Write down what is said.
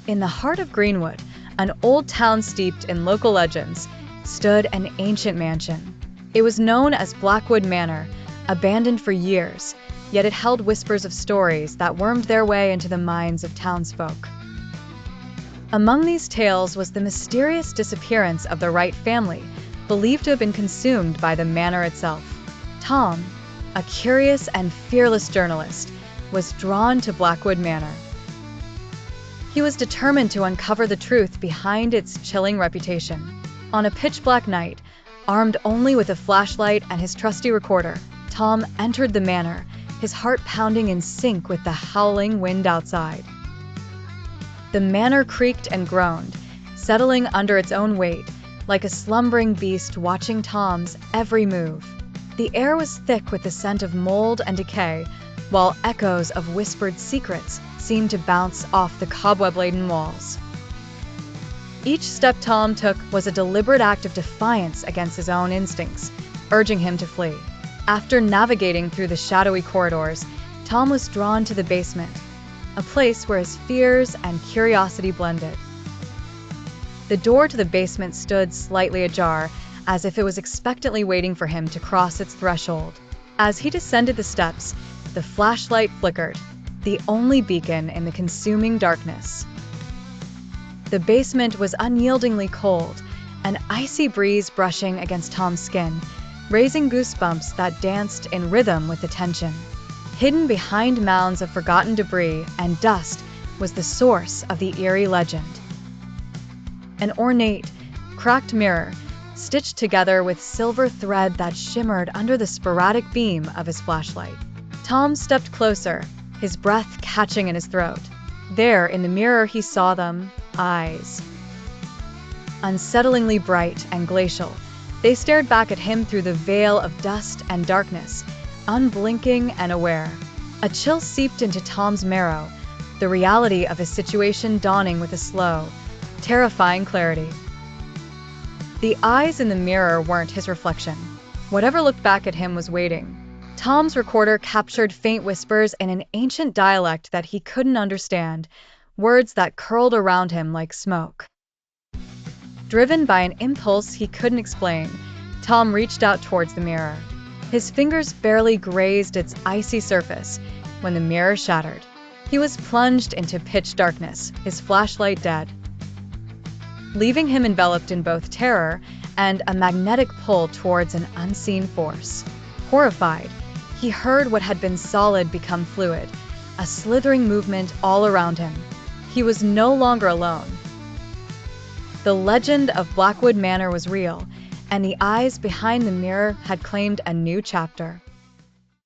In the heart of Greenwood, an old town steeped in local legends, stood an ancient mansion. It was known as Blackwood Manor, abandoned for years, yet it held whispers of stories that wormed their way into the minds of townsfolk. Among these tales was the mysterious disappearance of the Wright family, believed to have been consumed by the manor itself. Tom, a curious and fearless journalist, was drawn to Blackwood Manor. He was determined to uncover the truth behind its chilling reputation. On a pitch-black night, armed only with a flashlight and his trusty recorder, Tom entered the manor, his heart pounding in sync with the howling wind outside. The manor creaked and groaned, settling under its own weight, like a slumbering beast watching Tom's every move. The air was thick with the scent of mold and decay, while echoes of whispered secrets seemed to bounce off the cobweb-laden walls. Each step Tom took was a deliberate act of defiance against his own instincts, urging him to flee. After navigating through the shadowy corridors, Tom was drawn to the basement, a place where his fears and curiosity blended. The door to the basement stood slightly ajar, as if it was expectantly waiting for him to cross its threshold. As he descended the steps, the flashlight flickered, the only beacon in the consuming darkness. The basement was unyieldingly cold, an icy breeze brushing against Tom's skin, raising goosebumps that danced in rhythm with the tension. Hidden behind mounds of forgotten debris and dust was the source of the eerie legend. An ornate, cracked mirror, stitched together with silver thread that shimmered under the sporadic beam of his flashlight. Tom stepped closer, his breath catching in his throat. There, in the mirror, he saw them, eyes. Unsettlingly bright and glacial, they stared back at him through the veil of dust and darkness, unblinking and aware. A chill seeped into Tom's marrow, the reality of his situation dawning with a slow, terrifying clarity. The eyes in the mirror weren't his reflection. Whatever looked back at him was waiting. Tom's recorder captured faint whispers in an ancient dialect that he couldn't understand, words that curled around him like smoke. Driven by an impulse he couldn't explain, Tom reached out towards the mirror. His fingers barely grazed its icy surface when the mirror shattered. He was plunged into pitch darkness, his flashlight dead, leaving him enveloped in both terror and a magnetic pull towards an unseen force. Horrified, he heard what had been solid become fluid, a slithering movement all around him. He was no longer alone. The legend of Blackwood Manor was real, and the eyes behind the mirror had claimed a new chapter.